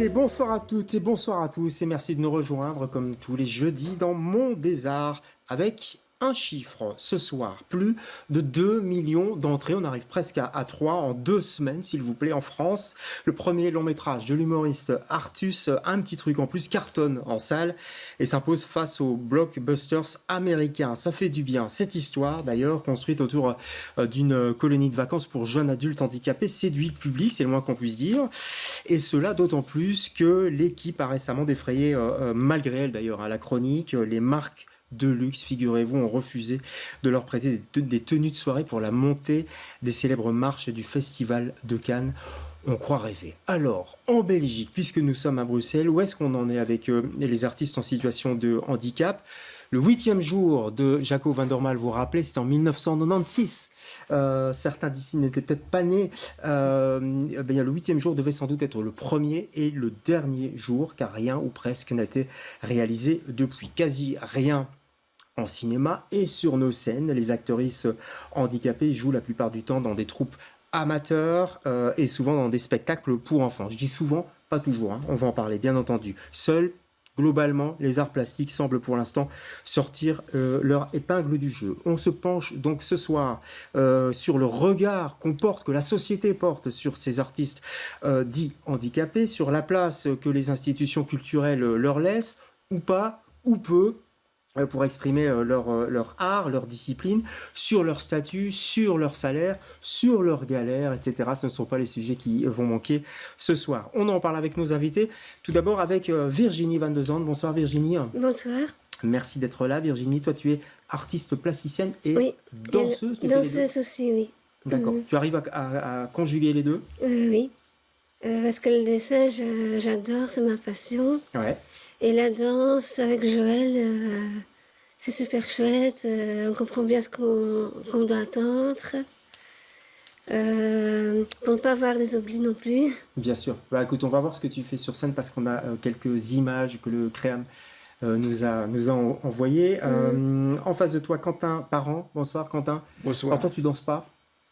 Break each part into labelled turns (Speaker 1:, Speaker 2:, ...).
Speaker 1: Allez, bonsoir à toutes et bonsoir à tous et merci de nous rejoindre comme tous les jeudis dans Monde des Arts avec un chiffre ce soir, plus de 2 millions d'entrées, on arrive presque à 3 en 2 semaines s'il vous plaît en France. Le premier long métrage de l'humoriste Artus, un petit truc en plus, cartonne en salle et s'impose face aux blockbusters américains. Ça fait du bien. Cette histoire d'ailleurs, construite autour d'une colonie de vacances pour jeunes adultes handicapés, séduit le public, c'est le moins qu'on puisse dire. Et cela d'autant plus que l'équipe a récemment défrayé, malgré elle d'ailleurs, à la chronique, les marques de luxe, figurez-vous, ont refusé de leur prêter des tenues de soirée pour la montée des célèbres marches du Festival de Cannes. On croit rêver. Alors, en Belgique, puisque nous sommes à Bruxelles, où est-ce qu'on en est avec les artistes en situation de handicap ? Le 8e jour de Jaco van der Maal, vous vous rappelez, c'était en 1996. Certains d'ici n'étaient peut-être pas nés. Le 8e jour devait sans doute être le premier et le dernier jour, car rien ou presque n'a été réalisé depuis. Quasi rien en cinéma et sur nos scènes. Les actrices handicapées jouent la plupart du temps dans des troupes amateurs et souvent dans des spectacles pour enfants. Je dis souvent, pas toujours, hein, on va en parler bien entendu. Seuls, globalement, les arts plastiques semblent pour l'instant sortir leur épingle du jeu. On se penche donc ce soir sur le regard que la société porte sur ces artistes dits handicapés, sur la place que les institutions culturelles leur laissent, ou pas, ou peu, pour exprimer leur art, leur discipline, sur leur statut, sur leur salaire, sur leur galère, etc. Ce ne sont pas les sujets qui vont manquer ce soir. On en parle avec nos invités. Tout d'abord avec Virginie Van de Zandt. Bonsoir Virginie.
Speaker 2: Bonsoir.
Speaker 1: Merci d'être là Virginie. Toi tu es artiste plasticienne et danseuse.
Speaker 2: Danseuse aussi, oui.
Speaker 1: D'accord. Tu arrives à conjuguer les deux ?
Speaker 2: Oui. Parce que le dessin, j'adore, c'est ma passion.
Speaker 1: Ouais.
Speaker 2: Et la danse avec Joël, c'est super chouette. On comprend bien ce qu'on doit attendre. Pour ne pas avoir des oublis non plus.
Speaker 1: Bien sûr. Bah, écoute, on va voir ce que tu fais sur scène parce qu'on a quelques images que le Créam nous a envoyées. En face de toi, Quentin Parent. Bonsoir Quentin.
Speaker 3: Bonsoir.
Speaker 1: Alors toi, tu danses pas ?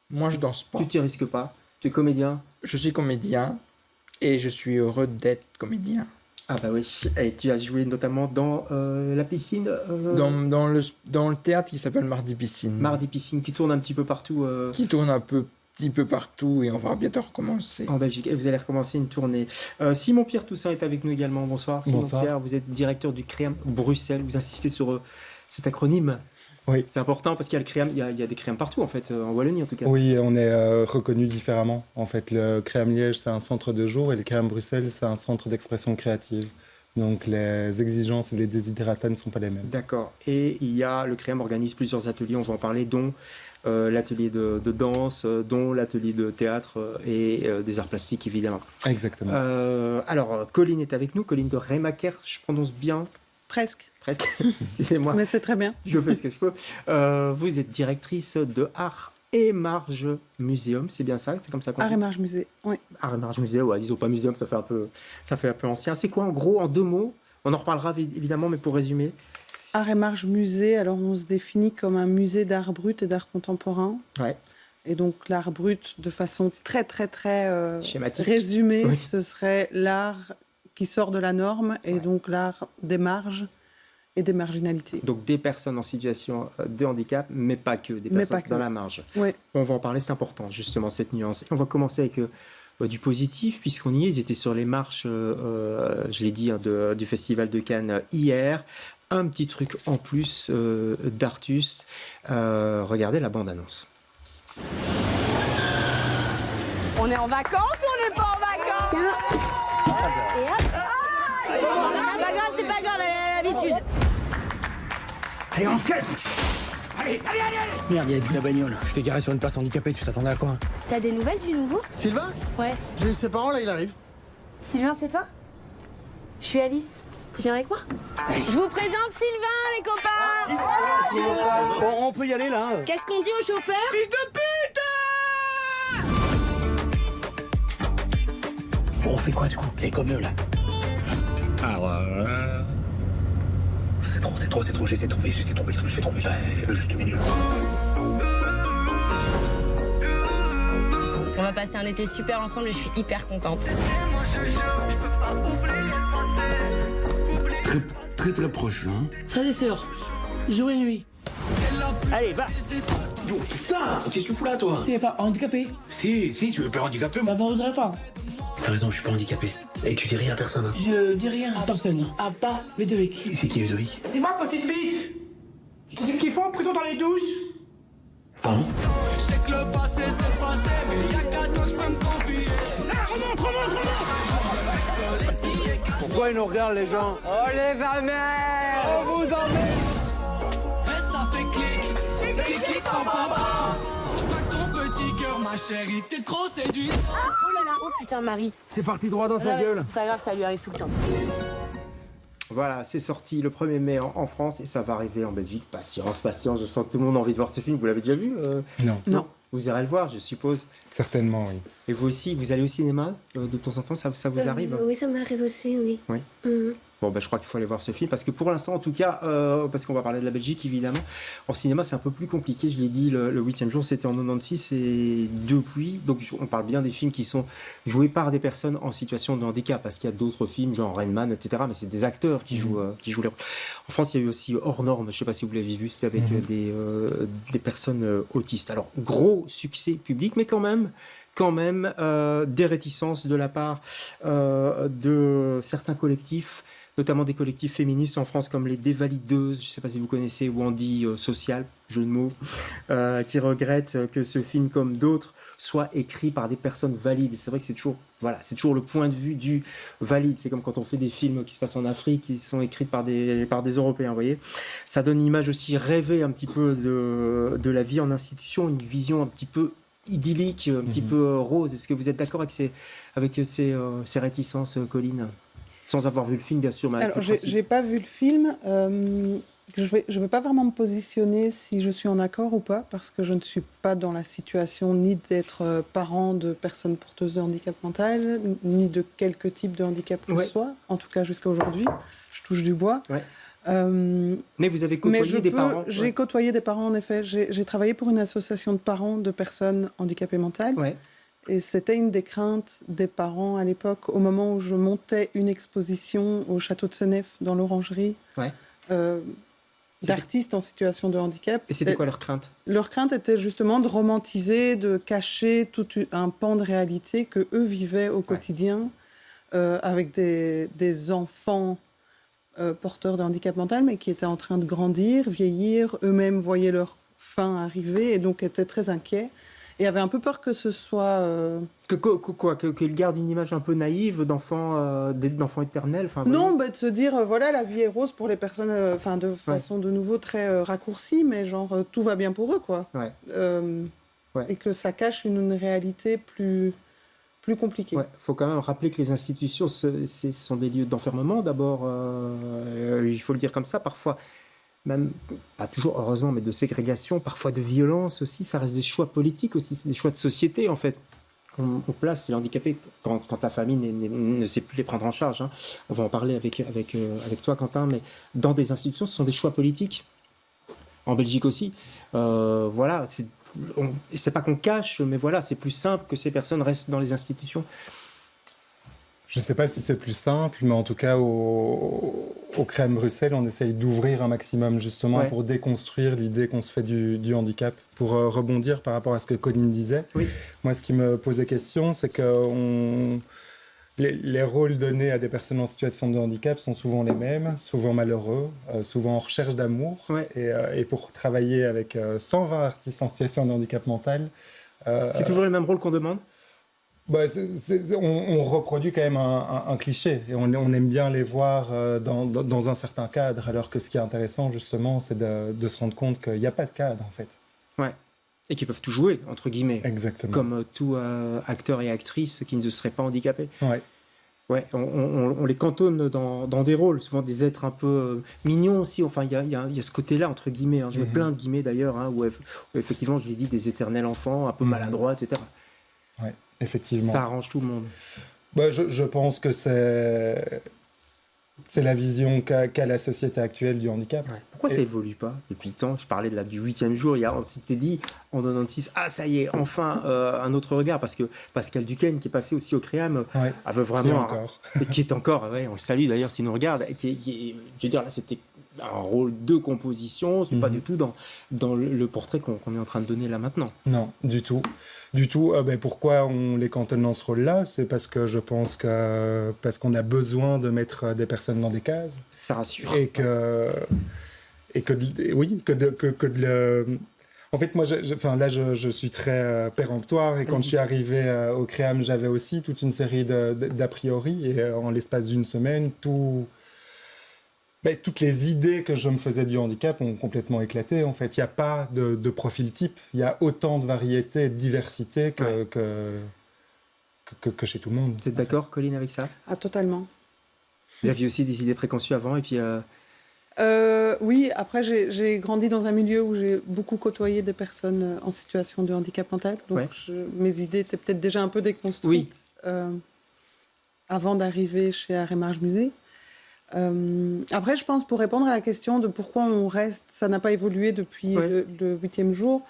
Speaker 3: Moi, je danse pas.
Speaker 1: Tu t'y risques pas ? Tu es comédien ?
Speaker 3: Je suis comédien et je suis heureux d'être comédien.
Speaker 1: Ah bah oui, et tu as joué notamment dans la piscine
Speaker 3: Dans le théâtre qui s'appelle Mardi Piscine.
Speaker 1: Mardi Piscine, qui tourne un petit peu partout.
Speaker 3: Qui tourne un petit peu partout et on va bientôt recommencer.
Speaker 1: En Belgique, et vous allez recommencer une tournée. Simon Pierre Toussaint est avec nous également, bonsoir. Simon
Speaker 4: Bonsoir.
Speaker 1: Pierre, vous êtes directeur du Créam Bruxelles, vous insistez sur cet acronyme.
Speaker 4: Oui.
Speaker 1: C'est important parce qu'il y a le Créam, il y a des Créams partout en fait, en Wallonie en tout cas.
Speaker 4: Oui, on est reconnu différemment. En fait, le Créam Liège, c'est un centre de jour et le Créam Bruxelles, c'est un centre d'expression créative. Donc les exigences et les desiderata ne sont pas les mêmes.
Speaker 1: D'accord. Et il y a, le Créam organise plusieurs ateliers, on va en parler, dont l'atelier de danse, dont l'atelier de théâtre et des arts plastiques évidemment.
Speaker 4: Exactement.
Speaker 1: Alors, Colline est avec nous, Colline de Remaker, je prononce bien.
Speaker 5: Presque.
Speaker 1: Presque, excusez-moi.
Speaker 5: Mais c'est très bien.
Speaker 1: Je fais ce que je peux. Vous êtes directrice de Art et Marge Muséum, c'est bien ça ? C'est comme ça qu'on dit ?
Speaker 5: Art et Marge Musée, oui.
Speaker 1: Art et Marge Muséum, ouais, disons pas muséum, ça fait un peu ancien. C'est quoi en gros, en 2 mots ? On en reparlera évidemment, mais pour résumer.
Speaker 5: Art et Marge Musée, alors on se définit comme un musée d'art brut et d'art contemporain.
Speaker 1: Ouais.
Speaker 5: Et donc l'art brut, de façon très
Speaker 1: Schématique.
Speaker 5: résumée,
Speaker 1: Oui.
Speaker 5: ce serait l'art qui sort de la norme et donc l'art des marges et des marginalités.
Speaker 1: Donc des personnes en situation de handicap, mais pas que, des personnes dans la marge.
Speaker 5: Oui.
Speaker 1: On va en parler, c'est important justement cette nuance. Et on va commencer avec du positif, puisqu'on y est. Ils étaient sur les marches, je l'ai dit, du Festival de Cannes hier. Un petit truc en plus d'Artus. Regardez la bande-annonce.
Speaker 6: On est en vacances ou on n'est pas en vacances?
Speaker 2: Tiens. Et hop.
Speaker 6: C'est pas grave, elle a l'habitude.
Speaker 7: Allez, on se casse. Allez.
Speaker 8: Merde, il y avait plus la bagnole. Je t'ai garé sur une place handicapée, tu t'attendais à quoi?
Speaker 6: T'as des nouvelles du nouveau?
Speaker 9: Sylvain?
Speaker 6: Ouais.
Speaker 9: J'ai eu ses parents, là, il arrive.
Speaker 6: Sylvain, c'est toi? Je suis Alice. Tu viens avec moi? Je vous présente Sylvain, les copains!
Speaker 8: On peut y aller, là.
Speaker 6: Qu'est-ce qu'on dit au chauffeur?
Speaker 7: Fils de pute!
Speaker 8: Bon, on fait quoi, du coup? Fais comme eux, là. C'est trop, j'essaie de trouver, je vais trouver le juste milieu.
Speaker 6: On va passer un été super ensemble et je suis hyper contente.
Speaker 7: Très très proche, hein.
Speaker 8: Frères et sœurs, jour et nuit.
Speaker 7: Allez, va. Oh, putain, qu'est-ce que tu fous là, toi?
Speaker 8: Tu n'es pas handicapé?
Speaker 7: Si, tu veux pas handicaper, moi.
Speaker 8: Bah, on voudrait pas.
Speaker 7: T'as raison, je suis pas handicapé. Et tu dis rien à personne, hein.
Speaker 8: Je dis rien à personne. À part Ludovic.
Speaker 7: C'est qui, Ludovic?
Speaker 9: C'est ma petite bite. Tu sais ce qu'ils font en prison dans les douches?
Speaker 7: Pardon?
Speaker 10: Je sais que le passé c'est passé, mais y'a qu'à toi que je peux me confier.
Speaker 8: Pourquoi ils nous regardent, les gens?
Speaker 9: Oh les valmères! On vous emmène!
Speaker 10: Et ça fait clic, clic, clic, pam, pam, pam. J'crois que ton petit cœur, ma chérie, t'es trop séduite.
Speaker 6: Oh là là, oh putain, Marie.
Speaker 8: C'est parti droit dans sa
Speaker 6: Ouais,
Speaker 8: gueule.
Speaker 6: c'est pas grave, ça lui arrive tout le temps.
Speaker 1: Voilà, c'est sorti le 1er mai en France et ça va arriver en Belgique. Patience, je sens que tout le monde a envie de voir ce film. Vous l'avez déjà vu
Speaker 4: Non.
Speaker 5: Non.
Speaker 1: Vous irez le voir, je suppose.
Speaker 4: Certainement, oui.
Speaker 1: Et vous aussi, vous allez au cinéma de temps en temps, ça vous arrive?
Speaker 2: Oui, ça m'arrive aussi, oui.
Speaker 1: Oui.
Speaker 2: Mhm.
Speaker 1: Bon, je crois qu'il faut aller voir ce film parce que pour l'instant, en tout cas, parce qu'on va parler de la Belgique évidemment, en cinéma c'est un peu plus compliqué. Je l'ai dit, le 8e jour c'était en 96 et depuis, donc on parle bien des films qui sont joués par des personnes en situation de handicap parce qu'il y a d'autres films genre Rain Man, etc. Mais c'est des acteurs qui jouent les rôles. En France, il y a eu aussi Hors Norme, je ne sais pas si vous l'avez vu, c'était avec des personnes autistes. Alors, gros succès public, mais quand même des réticences de la part de certains collectifs, notamment des collectifs féministes en France comme les Dévalideuses, je ne sais pas si vous connaissez, Wandy Social, jeu de mots, qui regrettent que ce film, comme d'autres, soit écrit par des personnes valides. Et c'est vrai que c'est toujours le point de vue du valide. C'est comme quand on fait des films qui se passent en Afrique, qui sont écrits par des Européens, vous voyez. Ça donne une image aussi rêvée un petit peu de la vie en institution, une vision un petit peu idyllique, un petit peu rose. Est-ce que vous êtes d'accord avec ces réticences, Colline? Sans avoir vu le film, bien sûr. Mais
Speaker 5: alors, j'ai pas vu le film. Je vais pas vraiment me positionner si je suis en accord ou pas, parce que je ne suis pas dans la situation ni d'être parent de personnes porteuses de handicap mental, ni de quelque type de handicap que ce soit, en tout cas jusqu'à aujourd'hui. Je touche du bois.
Speaker 1: Ouais. Mais vous avez côtoyé des parents?
Speaker 5: J'ai côtoyé des parents, en effet. J'ai travaillé pour une association de parents de personnes handicapées mentales.
Speaker 1: Ouais.
Speaker 5: Et c'était une des craintes des parents à l'époque, au moment où je montais une exposition au château de Senef, dans l'Orangerie, d'artistes en situation de handicap.
Speaker 1: Et c'était quoi leur crainte?
Speaker 5: Leur crainte était justement de romantiser, de cacher tout un pan de réalité que eux vivaient au quotidien, avec des enfants porteurs de handicap mental, mais qui étaient en train de grandir, vieillir, eux-mêmes voyaient leur fin arriver, et donc étaient très inquiets. Et avait un peu peur que ce soit...
Speaker 1: Qu'ils gardent une image un peu naïve d'enfants éternels?
Speaker 5: Non, de se dire, voilà, la vie est rose pour les personnes, de façon de nouveau très raccourcie, mais genre, tout va bien pour eux, quoi.
Speaker 1: Ouais.
Speaker 5: Et que ça cache une réalité plus compliquée.
Speaker 1: Il faut quand même rappeler que les institutions, ce sont des lieux d'enfermement, d'abord. Il faut le dire comme ça, parfois... Même, pas toujours heureusement, mais de ségrégation, parfois de violence aussi, ça reste des choix politiques aussi, c'est des choix de société en fait. On place les handicapés quand la famille ne sait plus les prendre en charge. Hein. On va en parler avec toi, Quentin, mais dans des institutions, ce sont des choix politiques. En Belgique aussi. Voilà, c'est pas qu'on cache, mais voilà, c'est plus simple que ces personnes restent dans les institutions.
Speaker 4: Je ne sais pas si c'est plus simple, mais en tout cas, au CREAM Bruxelles, on essaye d'ouvrir un maximum, justement, pour déconstruire l'idée qu'on se fait du handicap. Pour rebondir par rapport à ce que Colline disait, moi, ce qui me posait question, c'est que les rôles donnés à des personnes en situation de handicap sont souvent les mêmes, souvent malheureux, souvent en recherche d'amour. Et pour travailler avec 120 artistes en situation de handicap mental...
Speaker 1: c'est toujours les mêmes rôles qu'on demande?
Speaker 4: On reproduit quand même un cliché et on aime bien les voir dans un certain cadre, alors que ce qui est intéressant justement c'est de se rendre compte qu'il n'y a pas de cadre en fait.
Speaker 1: Ouais. Et qu'ils peuvent tout jouer, entre guillemets.
Speaker 4: Exactement.
Speaker 1: Comme tout acteur et actrice qui ne seraient pas handicapés. Ouais, on les cantonne dans des rôles, souvent des êtres un peu mignons aussi. Enfin, il y a ce côté-là, entre guillemets. Hein. Je mets plein de guillemets d'ailleurs, hein, où effectivement, je l'ai dit, des éternels enfants, un peu maladroits, etc.
Speaker 4: Ouais, effectivement.
Speaker 1: Ça arrange tout le monde.
Speaker 4: Je pense que c'est c'est la vision qu'a la société actuelle du handicap.
Speaker 1: Ouais. Pourquoi ça évolue pas depuis le temps? Je parlais du 8e jour, on s'était dit en 96, ah ça y est, enfin un autre regard, parce que Pascal Duquesne, qui est passé aussi au Créam, elle veut vraiment... Qui est encore, on le salue d'ailleurs s'il nous regarde, je veux dire, là c'était un rôle de composition, c'est pas du tout dans le portrait qu'on est en train de donner là maintenant.
Speaker 4: Non, du tout. Pourquoi on les cantonne dans ce rôle-là? C'est parce que je pense parce qu'on a besoin de mettre des personnes dans des cases.
Speaker 1: Ça rassure.
Speaker 4: En fait, moi, je suis très péremptoire, et quand je suis arrivé au Créam, j'avais aussi toute une série d'a priori, et en l'espace d'une semaine, toutes les idées que je me faisais du handicap ont complètement éclaté. En fait, il n'y a pas de profil type. Il y a autant de variété et de diversité que chez tout le monde.
Speaker 1: Vous êtes d'accord, Colline, avec ça?
Speaker 5: Ah, totalement.
Speaker 1: Vous aviez aussi des idées préconçues avant, et puis...
Speaker 5: Oui, après, j'ai grandi dans un milieu où j'ai beaucoup côtoyé des personnes en situation de handicap mental. Donc, mes idées étaient peut-être déjà un peu déconstruites avant d'arriver chez Art et Marge Musée. Après, je pense, pour répondre à la question de pourquoi on reste, ça n'a pas évolué depuis le 8e jour.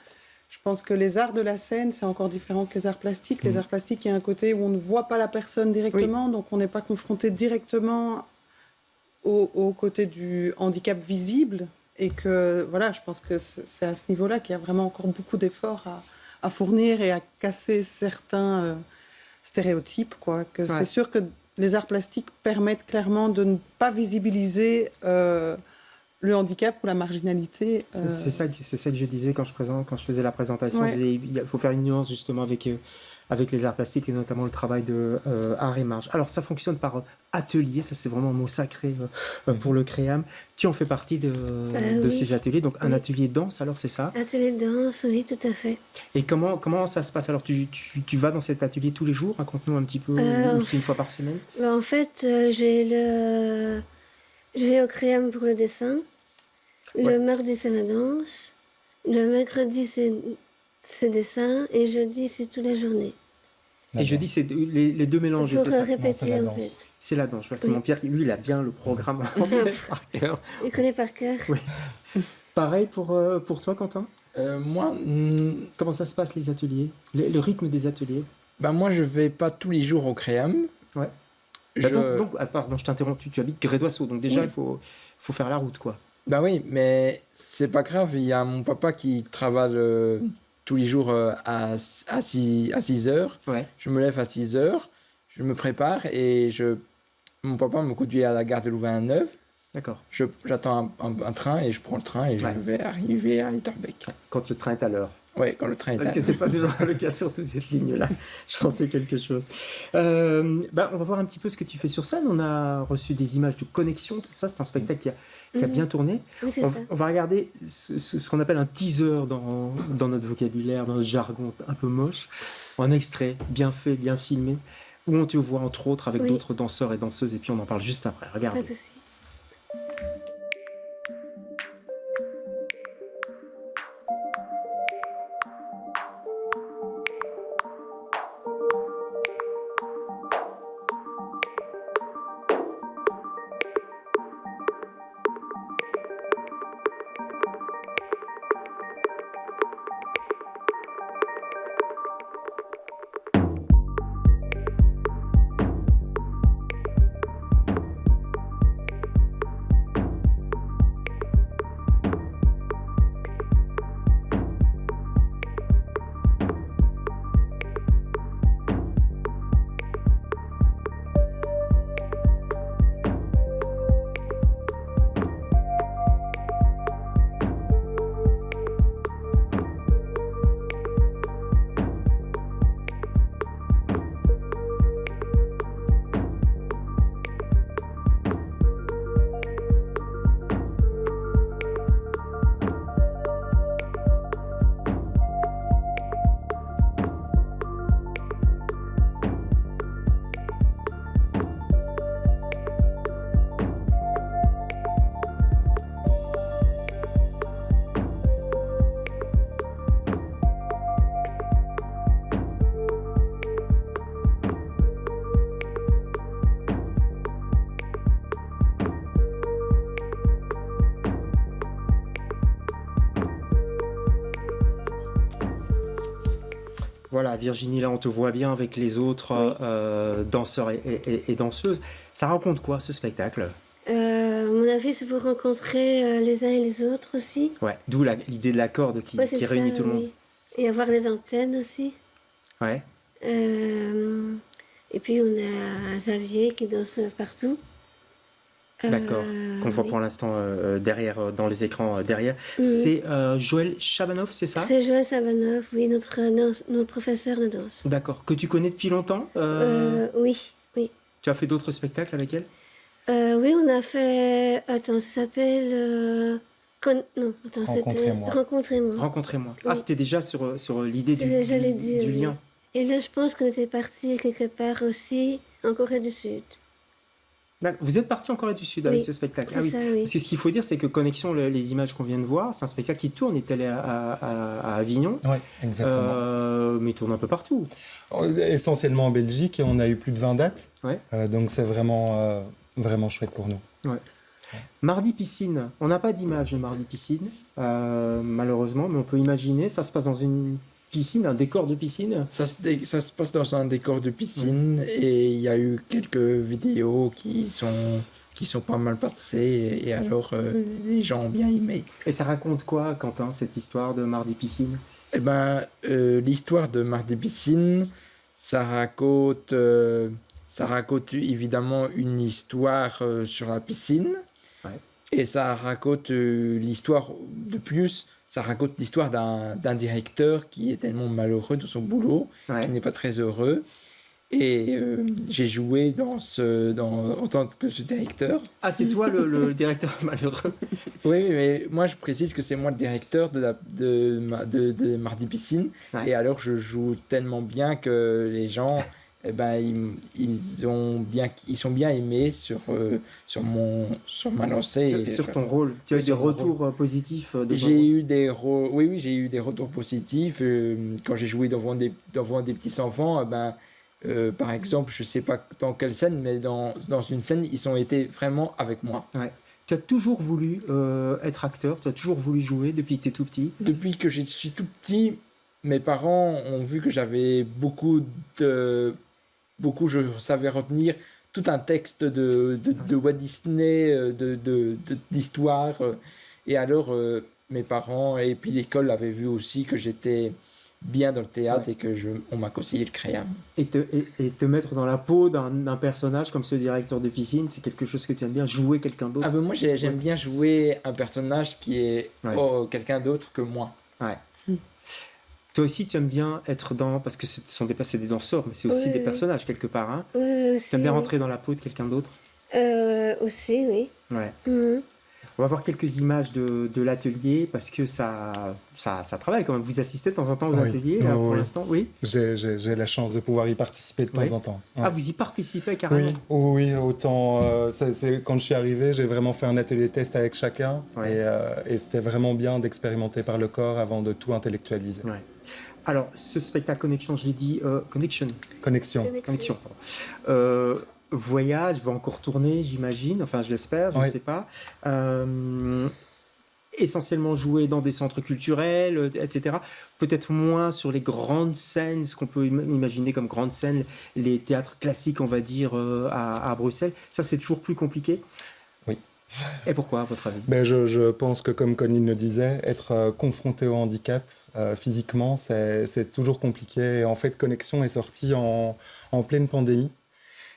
Speaker 5: Je pense que les arts de la scène, c'est encore différent que les arts plastiques. Les arts plastiques, il y a un côté où on ne voit pas la personne directement, donc on n'est pas confronté directement au côté du handicap visible. Et que, voilà, je pense que c'est à ce niveau-là qu'il y a vraiment encore beaucoup d'efforts à fournir et à casser certains stéréotypes, quoi. C'est sûr que les arts plastiques permettent clairement de ne pas visibiliser le handicap ou la marginalité.
Speaker 1: C'est ça que je disais quand je faisais la présentation. Il faut faire une nuance justement avec les arts plastiques, et notamment le travail de Art et Marge. Alors ça fonctionne par atelier, ça c'est vraiment un mot sacré pour le Créam. Tu en fais partie de ces ateliers, donc un atelier danse, alors c'est ça? Atelier
Speaker 2: danse, oui, tout à fait.
Speaker 1: Et comment ça se passe? Alors tu vas dans cet atelier tous les jours? Raconte-nous un petit peu, ou c'est une fois par semaine?
Speaker 2: En fait, je vais au Créam pour le dessin. Le mardi, c'est la danse. Le mercredi, c'est dessin. Et jeudi, c'est toute la journée.
Speaker 1: Et jeudi, c'est les deux mélangés, c'est ça?
Speaker 2: Répéter, en fait.
Speaker 1: C'est la danse. C'est mon Pierre, lui, il a bien le programme.
Speaker 2: Il connaît par cœur.
Speaker 1: Oui. Pareil pour toi, Quentin?
Speaker 3: Moi...
Speaker 1: Comment ça se passe, les ateliers? Le rythme des ateliers?
Speaker 3: Moi, je vais pas tous les jours au Créam.
Speaker 1: Ouais. Donc, pardon, je t'interromps, tu habites Grédoisseau, donc déjà, il faut faire la route, quoi.
Speaker 3: Oui, mais c'est pas grave, il y a mon papa qui travaille tous les jours à 6 heures.
Speaker 1: Ouais.
Speaker 3: Je me lève à 6 heures, je me prépare et mon papa me conduit à la gare de Louvain-Neuve.
Speaker 1: D'accord.
Speaker 3: J'attends un train et je prends le train et je vais arriver à Etterbeek.
Speaker 1: Quand le train est à l'heure.
Speaker 3: Oui, quand le train est à l'heure.
Speaker 1: Parce que c'est pas toujours le cas sur toute cette ligne-là. J'en sais quelque chose. On va voir un petit peu ce que tu fais sur scène. On a reçu des images de connexion, c'est ça? C'est un spectacle qui a bien tourné.
Speaker 2: Oui, c'est ça.
Speaker 1: On va regarder ce qu'on appelle un teaser dans notre vocabulaire, dans notre jargon un peu moche. Un extrait bien fait, bien filmé, où on te voit entre autres avec d'autres danseurs et danseuses, et puis on en parle juste après. Regardez.
Speaker 2: Pas de souci.
Speaker 1: voilà, Virginie, là, on te voit bien avec les autres danseurs et danseuses. Ça raconte quoi, ce spectacle?
Speaker 2: À mon avis, c'est pour rencontrer les uns et les autres aussi.
Speaker 1: Ouais, d'où l'idée de la corde qui réunit tout le monde.
Speaker 2: Et avoir les antennes aussi.
Speaker 1: Ouais.
Speaker 2: Et puis, on a Xavier qui danse partout.
Speaker 1: D'accord, qu'on voit pour l'instant derrière, dans les écrans derrière. C'est Joël Chabanov, c'est ça?
Speaker 2: C'est Joël Chabanov, oui, notre professeur de danse.
Speaker 1: D'accord, que tu connais depuis longtemps?
Speaker 2: Oui.
Speaker 1: Tu as fait d'autres spectacles avec elle?
Speaker 2: Oui, on a fait... Attends, ça s'appelle...
Speaker 4: Rencontrez-moi.
Speaker 2: Rencontrez-moi.
Speaker 1: Rencontrez-moi.
Speaker 2: Oui.
Speaker 1: Ah, c'était déjà sur l'idée du lien.
Speaker 2: Et là, je pense qu'on était partis quelque part aussi en Corée du Sud.
Speaker 1: Vous êtes parti en Corée du Sud avec ce spectacle.
Speaker 2: C'est ça, oui.
Speaker 1: Parce que ce qu'il faut dire, c'est que Connexion, les images qu'on vient de voir, c'est un spectacle qui tourne. Il est allé à Avignon.
Speaker 4: Oui, exactement.
Speaker 1: Mais il tourne un peu partout.
Speaker 4: Essentiellement en Belgique, et on a eu plus de 20 dates.
Speaker 1: Ouais.
Speaker 4: Donc c'est vraiment chouette pour nous.
Speaker 1: Ouais. Mardi Piscine. On n'a pas d'image de Mardi Piscine, malheureusement, mais on peut imaginer. Ça se passe dans une piscine, un décor de piscine.
Speaker 3: Ça se passe dans un décor de piscine et il y a eu quelques vidéos qui sont pas mal passées et alors les gens ont bien aimé.
Speaker 1: Et ça raconte quoi, Quentin, cette histoire de Mardi Piscine?
Speaker 3: Eh ben, l'histoire de Mardi Piscine, ça raconte évidemment une histoire sur la piscine.
Speaker 1: Ouais.
Speaker 3: Et ça raconte l'histoire de plus. Ça raconte l'histoire d'un directeur qui est tellement malheureux de son boulot, qui n'est pas très heureux. Et j'ai joué en tant que ce directeur.
Speaker 1: Ah, c'est toi le directeur malheureux?
Speaker 3: Oui, mais moi je précise que c'est moi le directeur de Mardi Piscine. Ouais. Et alors je joue tellement bien que les gens... Eh ben, ils sont bien aimés sur ma lancée.
Speaker 1: Sur ton rôle. Tu as eu des retours positifs
Speaker 3: j'ai eu des retours positifs. Quand j'ai joué devant des petits enfants, par exemple, je ne sais pas dans quelle scène, mais dans une scène, ils ont été vraiment avec moi.
Speaker 1: Ouais. Tu as toujours voulu être acteur? Tu as toujours voulu jouer depuis que tu es tout petit?
Speaker 3: Depuis que je suis tout petit, mes parents ont vu que j'avais je savais retenir tout un texte de Walt Disney, d'histoire. Et alors, mes parents et puis l'école avaient vu aussi que j'étais bien dans le théâtre et on m'a conseillé le créam.
Speaker 1: Et te mettre dans la peau d'un personnage comme ce directeur de piscine, c'est quelque chose que tu aimes bien, jouer quelqu'un d'autre?
Speaker 3: Moi, j'aime bien jouer un personnage qui est quelqu'un d'autre que moi.
Speaker 1: Ouais. Toi aussi, tu aimes bien être parce que ce sont des danseurs, mais c'est aussi des personnages quelque part. Hein. Tu aimes bien rentrer dans la peau de quelqu'un d'autre?
Speaker 2: Aussi, oui.
Speaker 1: Ouais. On va voir quelques images de l'atelier parce que ça travaille quand même. Vous assistez de temps en temps aux ateliers là, pour l'instant? Oui.
Speaker 4: J'ai la chance de pouvoir y participer de temps en temps. Ouais.
Speaker 1: Ah, vous y participez carrément?
Speaker 4: Oui, autant. Quand je suis arrivé, j'ai vraiment fait un atelier test avec chacun et c'était vraiment bien d'expérimenter par le corps avant de tout intellectualiser.
Speaker 1: Ouais. Alors, ce spectacle Connexion, je l'ai dit, Connexion. Voyage va encore tourner, j'imagine, enfin je l'espère, je ne sais pas. Essentiellement jouer dans des centres culturels, etc. Peut-être moins sur les grandes scènes, ce qu'on peut imaginer comme grandes scènes, les théâtres classiques, on va dire, à Bruxelles. Ça, c'est toujours plus compliqué.
Speaker 4: Oui.
Speaker 1: Et pourquoi, à votre avis?
Speaker 4: Je pense que, comme Colline le disait, être confronté au handicap physiquement, c'est toujours compliqué. Et en fait, Connexion est sortie en pleine pandémie.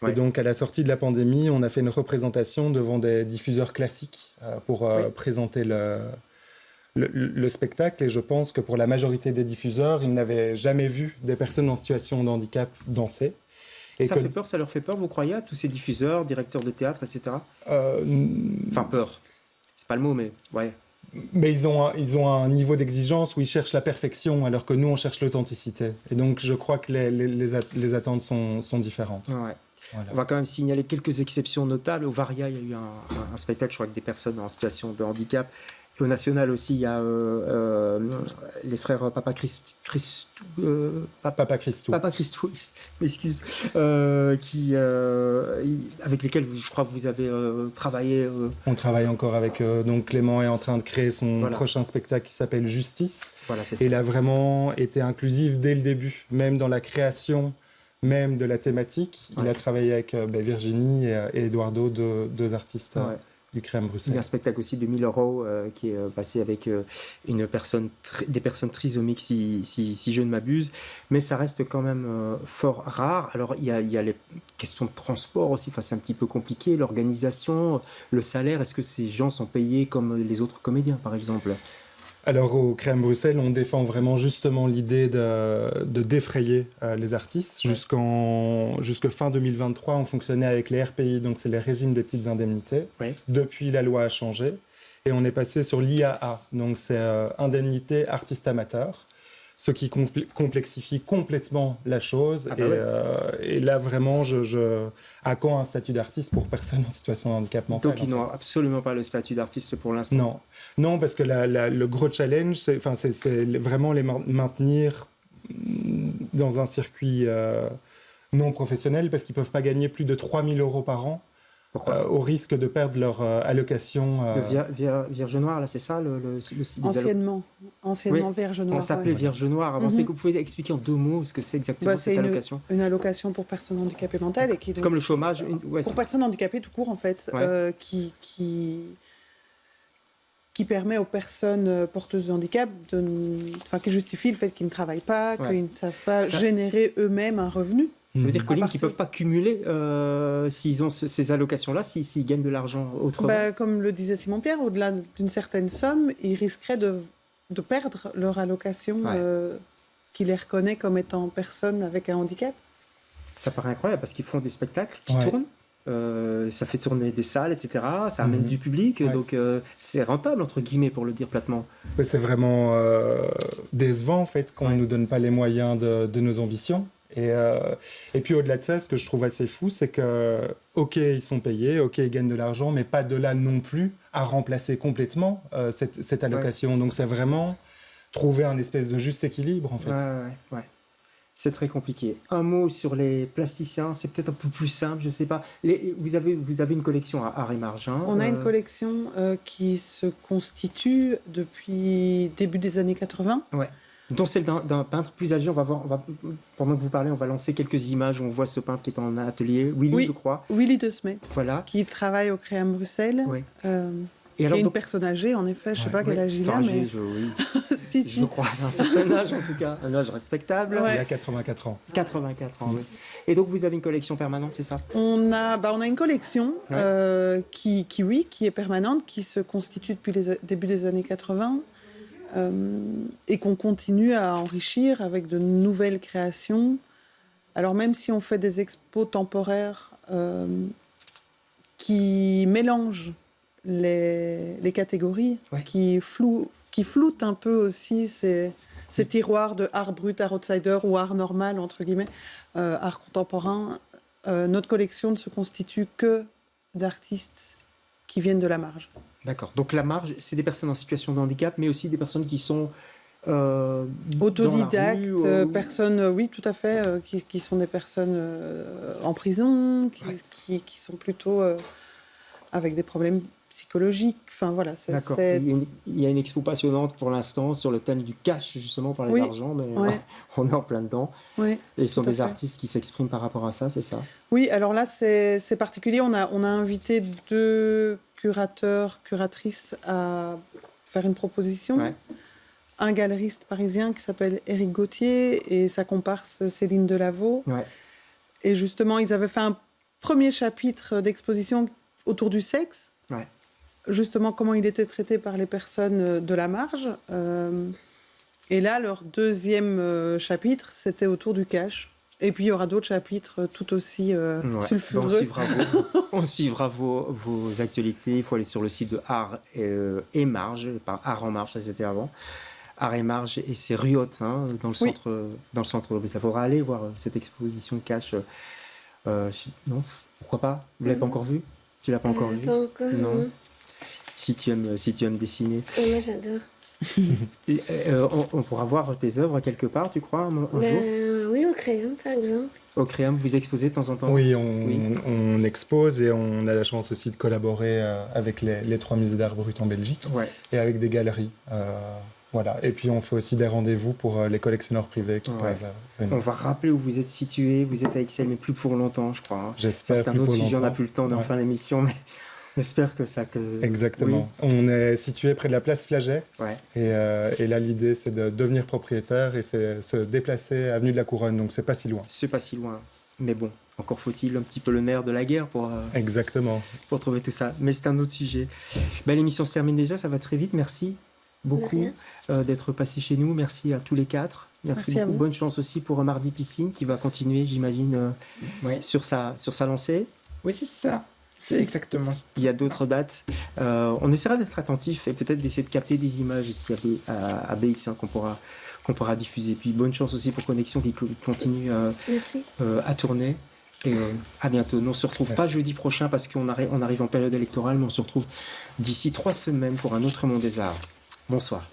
Speaker 4: Ouais. Et donc, à la sortie de la pandémie, on a fait une représentation devant des diffuseurs classiques pour présenter le spectacle. Et je pense que pour la majorité des diffuseurs, ils n'avaient jamais vu des personnes en situation de handicap danser.
Speaker 1: Et ça leur fait peur, vous croyez, à tous ces diffuseurs, directeurs de théâtre, etc. Enfin, peur. C'est pas le mot, mais ouais.
Speaker 4: Mais ils ont un niveau d'exigence où ils cherchent la perfection, alors que nous, on cherche l'authenticité. Et donc, je crois que les attentes sont différentes.
Speaker 1: Ouais. Voilà. On va quand même signaler quelques exceptions notables. Au Varia, il y a eu un spectacle, je crois, avec des personnes en situation de handicap. Au national aussi, il y a les frères Papa Christou, m'excuse, avec lesquels je crois que vous avez travaillé.
Speaker 4: On travaille encore avec, donc Clément est en train de créer son prochain spectacle qui s'appelle Justice.
Speaker 1: Voilà, c'est
Speaker 4: et
Speaker 1: ça.
Speaker 4: il a vraiment été inclusif dès le début, même dans la création, même de la thématique. Il a travaillé avec Virginie et Eduardo, deux artistes. Du Créum Bruxelles.
Speaker 1: Il y a un spectacle aussi de 1000 € qui est passé avec des personnes trisomiques, si je ne m'abuse. Mais ça reste quand même fort rare. Alors, il y a les questions de transport aussi. Enfin, c'est un petit peu compliqué. L'organisation, le salaire. Est-ce que ces gens sont payés comme les autres comédiens, par exemple ?
Speaker 4: Alors au Créum Bruxelles, on défend vraiment justement l'idée de défrayer les artistes. Jusqu'à fin 2023, on fonctionnait avec les RPI, donc c'est les régimes des petites indemnités. Oui. Depuis, la loi a changé et on est passé sur l'IAA, donc c'est indemnité artiste amateur, ce qui complexifie complètement la chose. Et là, vraiment, à quand un statut d'artiste pour personne en situation de handicap mental?
Speaker 1: Donc, ils n'ont absolument pas le statut d'artiste pour l'instant?
Speaker 4: Non, parce que le gros challenge, c'est vraiment les maintenir dans un circuit non professionnel, parce qu'ils ne peuvent pas gagner plus de 3 000 € par an. Au risque de perdre leur allocation.
Speaker 1: Le Vierge Noire, là, c'est ça le
Speaker 5: Anciennement Vierge Noire.
Speaker 1: Ça s'appelait Vierge Noire. Avant, vous pouvez expliquer en 2 mots ce que c'est exactement cette allocation?
Speaker 5: C'est une allocation pour personnes handicapées mentales.
Speaker 1: C'est comme le chômage.
Speaker 5: Pour personnes handicapées tout court, en fait, qui permet aux personnes porteuses de handicap, qui justifie le fait qu'ils ne travaillent pas, qu'ils ne savent pas générer eux-mêmes un revenu.
Speaker 1: Ça veut dire qu'ils ne peuvent pas cumuler s'ils ont ces allocations-là, s'ils gagnent de l'argent autrement?
Speaker 5: Comme le disait Simon-Pierre, au-delà d'une certaine somme, ils risqueraient de perdre leur allocation qui les reconnaît comme étant personnes avec un handicap.
Speaker 1: Ça paraît incroyable parce qu'ils font des spectacles qui tournent. Ça fait tourner des salles, etc. Ça amène du public, donc c'est rentable, entre guillemets, pour le dire platement.
Speaker 4: C'est vraiment décevant, en fait, qu'on ne nous donne pas les moyens de nos ambitions. Et puis au-delà de ça, ce que je trouve assez fou, c'est que, ok, ils sont payés, ok, ils gagnent de l'argent, mais pas de là non plus à remplacer complètement cette allocation. Donc c'est vraiment trouver un espèce de juste équilibre, en fait.
Speaker 1: Ouais. C'est très compliqué. Un mot sur les plasticiens, c'est peut-être un peu plus simple, je ne sais pas. Vous avez une collection à Art et Marge.
Speaker 5: On a une collection qui se constitue depuis début des années 80.
Speaker 1: Ouais. Dont celle d'un peintre plus âgé. Pendant que vous parlez, on va lancer quelques images où on voit ce peintre qui est en atelier, Willy, je crois.
Speaker 5: Willy de Smet,
Speaker 1: qui
Speaker 5: travaille au Créum Bruxelles.
Speaker 1: Oui.
Speaker 5: Et alors, une personne âgée, en effet, je ne sais pas quel âge il a, mais...
Speaker 1: Je crois, à un certain âge en tout cas, un âge respectable.
Speaker 4: Il a 84 ans.
Speaker 1: 84 ans, oui. Et donc vous avez une collection permanente, c'est ça?
Speaker 5: On a une collection qui est permanente, qui se constitue depuis le début des années 80 et qu'on continue à enrichir avec de nouvelles créations. Alors même si on fait des expos temporaires qui mélangent les catégories, qui floutent un peu aussi ces tiroirs de art brut, art outsider ou art normal, entre guillemets, art contemporain. Notre collection ne se constitue que d'artistes qui viennent de la marge.
Speaker 1: D'accord. Donc la marge, c'est des personnes en situation de handicap, mais aussi des personnes qui sont
Speaker 5: autodidactes, personnes, oui, tout à fait, qui sont des personnes en prison, qui sont plutôt avec des problèmes psychologiques. Enfin voilà.
Speaker 1: D'accord. Il y a une expo passionnante pour l'instant sur le thème du cash, justement, pour les argent, mais on est en plein dedans.
Speaker 5: Oui,
Speaker 1: et ce sont des artistes qui s'expriment par rapport à ça, c'est ça?
Speaker 5: Oui, alors là, c'est particulier. On a invité 2 curateurs, curatrices à faire une proposition. Ouais. Un galeriste parisien qui s'appelle Éric Gauthier et sa comparse Céline Delaveau. Ouais. Et justement, ils avaient fait un premier chapitre d'exposition autour du sexe. Ouais. Justement, comment il était traité par les personnes de la marge. Et là, leur deuxième chapitre, c'était autour du cash. Et puis, il y aura d'autres chapitres tout aussi sulfureux.
Speaker 1: On suivra vos actualités. Il faut aller sur le site de Art et Marge, par Art en Marge, ça c'était avant. Art et Marge, et c'est rue Haute, dans le centre. Dans le centre. Ça faudra aller voir cette exposition cash. Non, pourquoi pas? Vous l'avez pas encore vue? Tu l'as pas encore vue?
Speaker 2: Pas encore.
Speaker 1: Non. si tu aimes dessiner.
Speaker 2: Et moi, j'adore.
Speaker 1: On pourra voir tes œuvres quelque part, tu crois, un jour?
Speaker 2: Oui, au crayon, par exemple.
Speaker 1: Au crayon, vous exposez de temps en temps?
Speaker 4: Oui, on expose et on a la chance aussi de collaborer avec les 3 musées d'art brut en Belgique et avec des galeries. Voilà. Et puis on fait aussi des rendez-vous pour les collectionneurs privés qui peuvent venir.
Speaker 1: On va rappeler où vous êtes situé. Vous êtes à Ixelles, mais plus pour longtemps, je crois.
Speaker 4: J'espère.
Speaker 1: C'est un autre sujet, on n'a plus le temps d'en faire l'émission, mais j'espère que ça...
Speaker 4: Exactement. Oui. On est situé près de la place Flaget.
Speaker 1: Ouais.
Speaker 4: Et là, l'idée, c'est de devenir propriétaire et c'est se déplacer avenue de la Couronne. Donc, c'est pas si loin.
Speaker 1: C'est pas si loin. Mais bon, encore faut-il un petit peu le nerf de la guerre pour...
Speaker 4: Exactement.
Speaker 1: Pour trouver tout ça. Mais c'est un autre sujet. L'émission se termine déjà, ça va très vite. Merci beaucoup d'être passé chez nous. Merci à tous les 4. Merci beaucoup. Bonne chance aussi pour Mardi Piscine qui va continuer, j'imagine, sur sa lancée.
Speaker 3: Oui, c'est ça. C'est exactement.
Speaker 1: Il y a d'autres dates. On essaiera d'être attentif et peut-être d'essayer de capter des images ici à BX qu'on pourra diffuser. Puis bonne chance aussi pour Connexion qui continue à tourner. Et à bientôt. Nous, on ne se retrouve pas jeudi prochain parce qu'on arrive en période électorale, mais on se retrouve d'ici 3 semaines pour un autre Monde des Arts. Bonsoir.